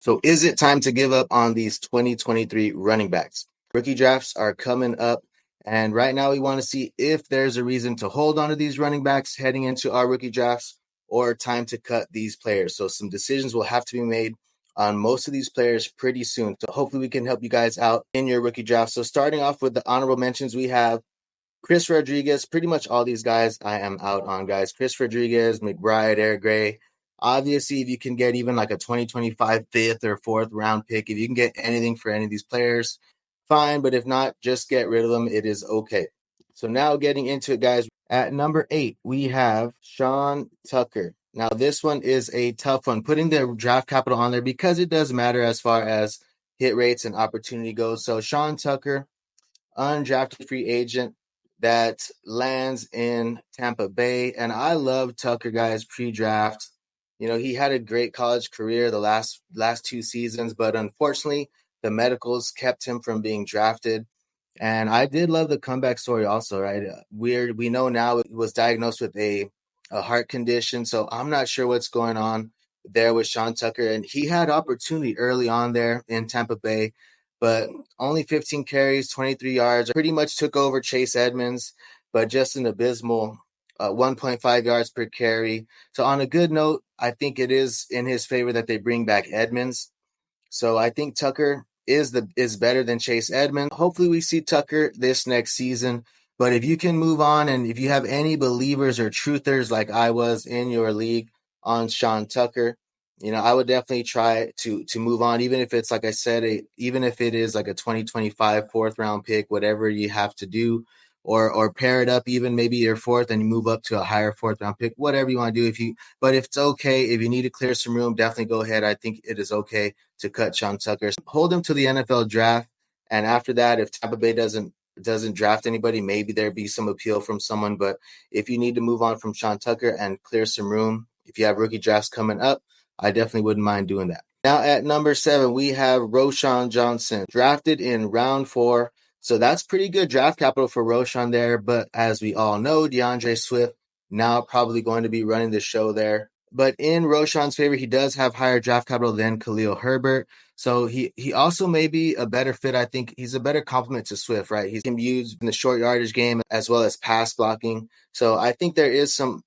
So is it time to give up on these 2023 running backs? Rookie drafts are coming up, and right now we want to see if there's a reason to hold on to these running backs heading into our rookie drafts or time to cut these players. So some decisions will have to be made on most of these players pretty soon. So hopefully we can help you guys out in your rookie draft. So starting off with the honorable mentions, we have Chris Rodriguez. Pretty much all these guys I am out on, guys. Chris Rodriguez, McBride, Eric Gray. Obviously, if you can get even like a 2025 fifth or fourth round pick, if you can get anything for any of these players, fine. But if not, just get rid of them. It is okay. So now getting into it, guys. At number 8, we have Sean Tucker. Now, this one is a tough one. Putting the draft capital on there because it does matter as far as hit rates and opportunity goes. So Sean Tucker, undrafted free agent that lands in Tampa Bay. And I love Tucker, guys, pre-draft. You know, he had a great college career the last 2 seasons, but unfortunately, the medicals kept him from being drafted. And I did love the comeback story also, right? We know now it was diagnosed with a heart condition, so I'm not sure what's going on there with Sean Tucker. And he had opportunity early on there in Tampa Bay, but only 15 carries, 23 yards, pretty much took over Chase Edmonds, but just an abysmal 1.5 yards per carry. So on a good note, I think it is in his favor that they bring back Edmonds. So I think Tucker is better than Chase Edmonds. Hopefully we see Tucker this next season. But if you can move on, and if you have any believers or truthers like I was in your league on Sean Tucker, you know, I would definitely try to move on, even if it's, like I said, even if it is like a 2025 fourth round pick, whatever you have to do, or pair it up, even maybe your fourth and you move up to a higher fourth round pick, whatever you want to do. But if it's okay, if you need to clear some room, definitely go ahead. I think it is okay to cut Sean Tucker. Hold him to the NFL draft, and after that, if Tampa Bay doesn't draft anybody, maybe there'd be some appeal from someone. But if you need to move on from Sean Tucker and clear some room, if you have rookie drafts coming up, I definitely wouldn't mind doing that. Now at number 7, we have Roschon Johnson, drafted in round 4. So that's pretty good draft capital for Roschon there. But as we all know, DeAndre Swift now probably going to be running the show there. But in Roschon's favor, he does have higher draft capital than Khalil Herbert. So he also may be a better fit. I think he's a better complement to Swift, right? He can be used in the short yardage game as well as pass blocking. So I think there is some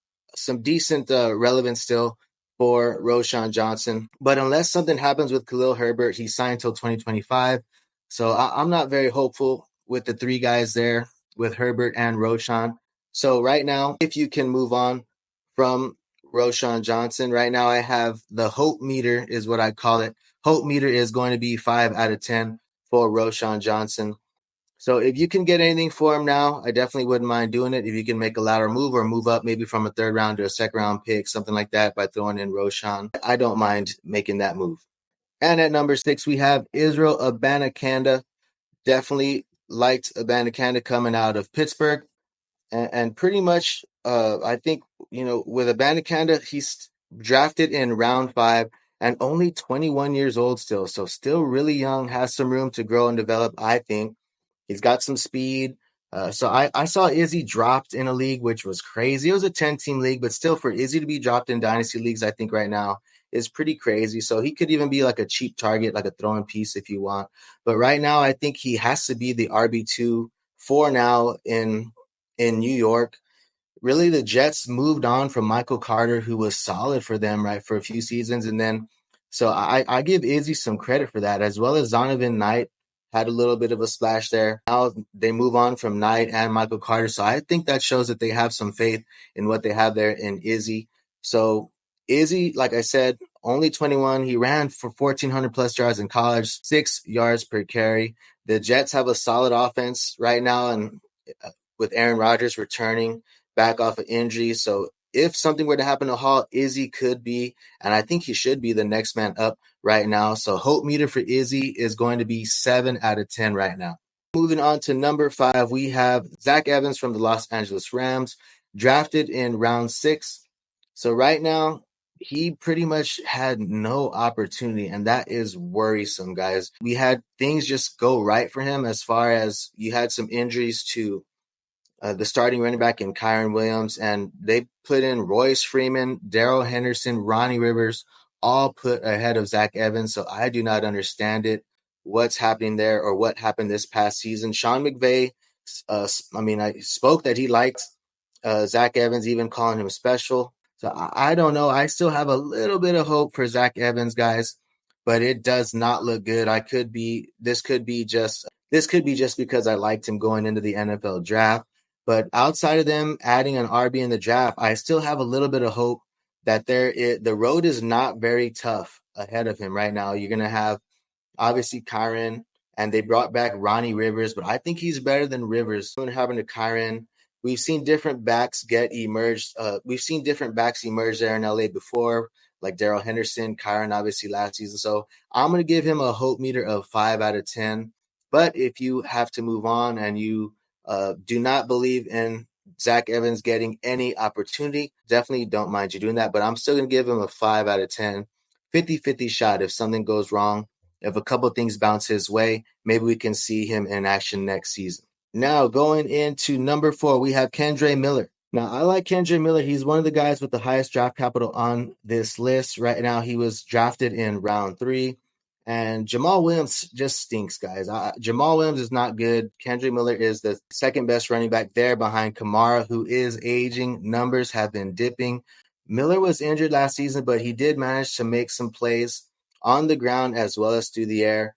decent relevance still for Roschon Johnson. But unless something happens with Khalil Herbert, he's signed till 2025. So I'm not very hopeful with the 3 guys there with Herbert and Roschon. So right now, if you can move on from Roschon Johnson, right now I have the hope meter is what I call it. Hope meter is going to be 5 out of 10 for Roschon Johnson. So if you can get anything for him now, I definitely wouldn't mind doing it. If you can make a lateral move or move up maybe from a 3rd round to a 2nd round pick, something like that by throwing in Roschon, I don't mind making that move. And at number 6, we have Israel Abanikanda. Definitely liked Abanikanda coming out of Pittsburgh. And pretty much, I think, you know, with Abanikanda, he's drafted in round 5 and only 21 years old still. So still really young, has some room to grow and develop, I think. He's got some speed. So I saw Izzy dropped in a league, which was crazy. It was a 10-team league, but still for Izzy to be dropped in dynasty leagues, I think right now is pretty crazy. So he could even be like a cheap target, like a throwing piece if you want. But right now, I think he has to be the RB2 for now in New York. Really, the Jets moved on from Michael Carter, who was solid for them, right, for a few seasons. And then, so I give Izzy some credit for that, as well as Zonovan Knight had a little bit of a splash there. Now they move on from Knight and Michael Carter. So I think that shows that they have some faith in what they have there in Izzy. So Izzy, like I said, only 21. He ran for 1,400 plus yards in college, 6 yards per carry. The Jets have a solid offense right now, and with Aaron Rodgers returning back off of injury. So if something were to happen to Hall, Izzy could be, and I think he should be the next man up right now. So hope meter for Izzy is going to be 7 out of 10 right now. Moving on to number 5, we have Zach Evans from the Los Angeles Rams, drafted in round 6. So right now, he pretty much had no opportunity, and that is worrisome, guys. We had things just go right for him as far as you had some injuries to the starting running back in Kyron Williams, and they put in Royce Freeman, Darrell Henderson, Ronnie Rivers, all put ahead of Zach Evans. So I do not understand it. What's happening there, or what happened this past season? Sean McVay, I spoke that he liked Zach Evans, even calling him special. So I don't know. I still have a little bit of hope for Zach Evans, guys, but it does not look good. This could be just because I liked him going into the NFL draft. But outside of them adding an RB in the draft, I still have a little bit of hope that the road is not very tough ahead of him right now. You're going to have obviously Kyren, and they brought back Ronnie Rivers, but I think he's better than Rivers. What happened to Kyren? We've seen different backs we've seen different backs emerge there in LA before, like Darrell Henderson, Kyren, obviously last season. So I'm going to give him a hope meter of 5 out of 10. But if you have to move on and you do not believe in Zach Evans getting any opportunity, definitely don't mind you doing that. But I'm still going to give him a 5 out of 10. 50-50 shot if something goes wrong. If a couple of things bounce his way, maybe we can see him in action next season. Now, going into number 4, we have Kendre Miller. Now, I like Kendre Miller. He's one of the guys with the highest draft capital on this list. Right now, he was drafted in round 3. And Jamal Williams just stinks, guys. Jamal Williams is not good. Kendre Miller is the second best running back there behind Kamara, who is aging. Numbers have been dipping. Miller was injured last season, but he did manage to make some plays on the ground as well as through the air.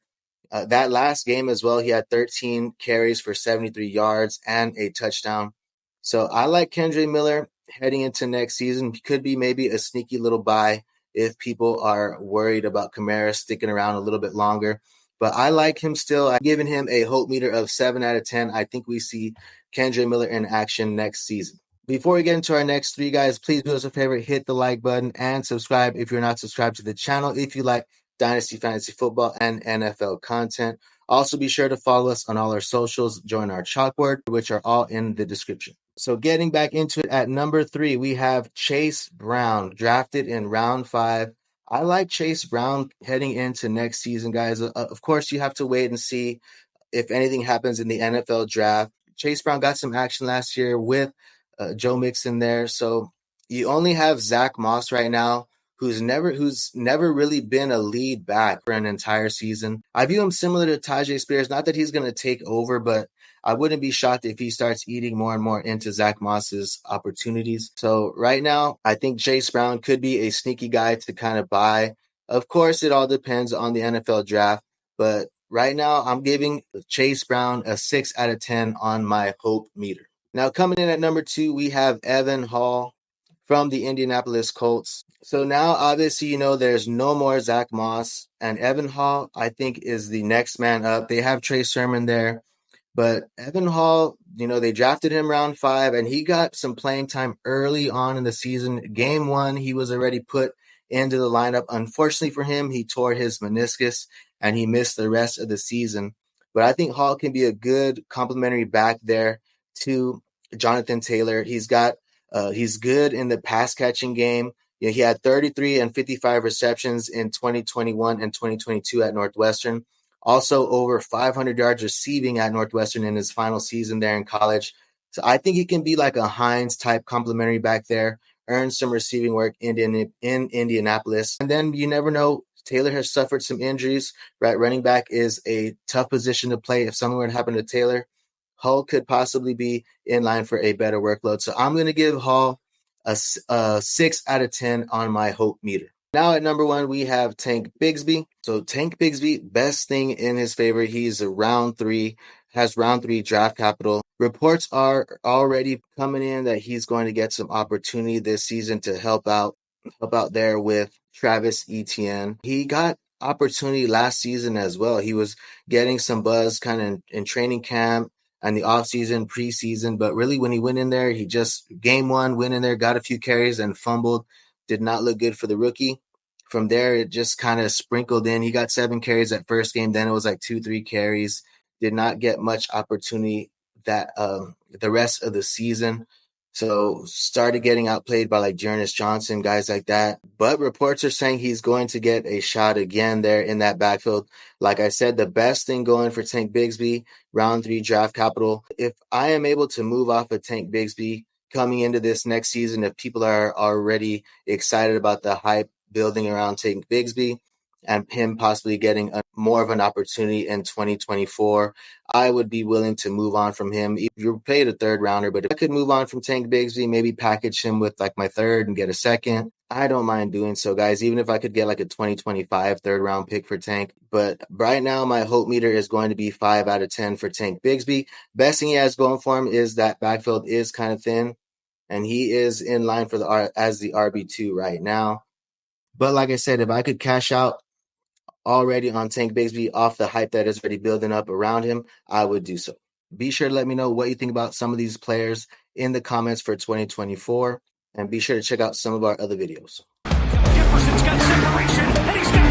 That last game as well, he had 13 carries for 73 yards and a touchdown. So I like Kendre Miller heading into next season. He could be maybe a sneaky little buy if people are worried about Kamara sticking around a little bit longer. But I like him still. I've given him a hope meter of 7 out of 10. I think we see Kendre Miller in action next season. Before we get into our next 3, guys, please do us a favor, hit the like button and subscribe if you're not subscribed to the channel. If you like Dynasty Fantasy Football and NFL content. Also, be sure to follow us on all our socials, join our chalkboard, which are all in the description. So getting back into it, at number 3, we have Chase Brown, drafted in round 5. I like Chase Brown heading into next season, guys. Of course, you have to wait and see if anything happens in the NFL draft. Chase Brown got some action last year with Joe Mixon there. So you only have Zach Moss right now, who's never really been a lead back for an entire season. I view him similar to Tajay Spears. Not that he's going to take over, but I wouldn't be shocked if he starts eating more and more into Zach Moss's opportunities. So right now, I think Chase Brown could be a sneaky guy to kind of buy. Of course, it all depends on the NFL draft, but right now I'm giving Chase Brown a 6 out of 10 on my hope meter. Now coming in at number 2, we have Evan Hall from the Indianapolis Colts. So now, obviously, there's no more Zach Moss, and Evan Hall, I think, is the next man up. They have Trey Sermon there, but Evan Hall, they drafted him round 5, and he got some playing time early on in the season. Game 1, he was already put into the lineup. Unfortunately for him, he tore his meniscus, and he missed the rest of the season. But I think Hall can be a good complementary back there to Jonathan Taylor. He's good in the pass catching game. He had 33 and 55 receptions in 2021 and 2022 at Northwestern. Also over 500 yards receiving at Northwestern in his final season there in college. So I think he can be like a Hines type complimentary back there, earn some receiving work in Indianapolis. And then you never know. Taylor has suffered some injuries, right? Running back is a tough position to play. If something were to happen to Taylor, Hall could possibly be in line for a better workload. So I'm going to give Hall a 6 out of 10 on my hope meter. Now at number 1, we have Tank Bigsby. So Tank Bigsby, best thing in his favor. He's a round 3, has round 3 draft capital. Reports are already coming in that he's going to get some opportunity this season to help out there with Travis Etienne. He got opportunity last season as well. He was getting some buzz kind of in training camp and the offseason, preseason, but really when he went in there, he just game 1 went in there, got a few carries and fumbled. Did not look good for the rookie. From there, it just kind of sprinkled in. He got 7 carries that first game. Then it was like 2-3 carries. Did not get much opportunity that the rest of the season. So started getting outplayed by like Roschon Johnson, guys like that. But reports are saying he's going to get a shot again there in that backfield. Like I said, the best thing going for Tank Bigsby, round 3 draft capital. If I am able to move off of Tank Bigsby coming into this next season, if people are already excited about the hype building around Tank Bigsby and him possibly getting more of an opportunity in 2024, I would be willing to move on from him. You paid a third rounder, but if I could move on from Tank Bigsby, maybe package him with like my third and get a second, I don't mind doing so, guys, even if I could get like a 2025 third round pick for Tank. But right now, my hope meter is going to be 5 out of 10 for Tank Bigsby. Best thing he has going for him is that backfield is kind of thin, and he is in line for as the RB2 right now. But like I said, if I could cash out already on Tank Bigsby off the hype that is already building up around him, I would do so. Be sure to let me know what you think about some of these players in the comments for 2024, and be sure to check out some of our other videos. Jefferson's got separation, and he's got